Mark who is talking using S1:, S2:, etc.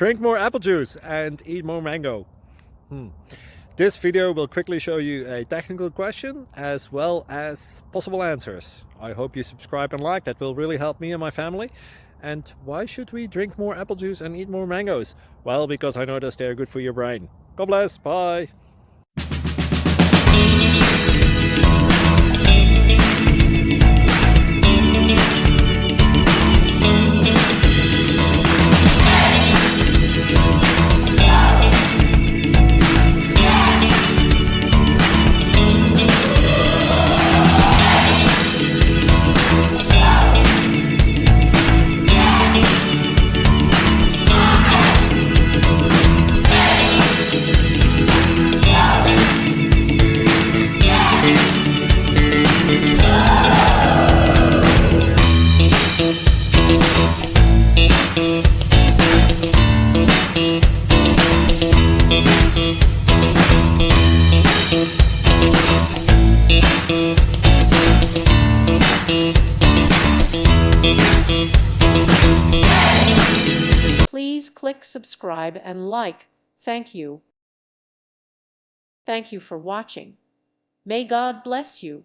S1: Drink more apple juice and eat more mango. This video will quickly show you a technical question as well as possible answers. I hope you subscribe and like, that will really help me and my family. And why should we drink more apple juice and eat more mangoes? Well, because I noticed they're good for your brain. God bless, bye!
S2: Please click subscribe and like. Thank you. Thank you for watching. May God bless you.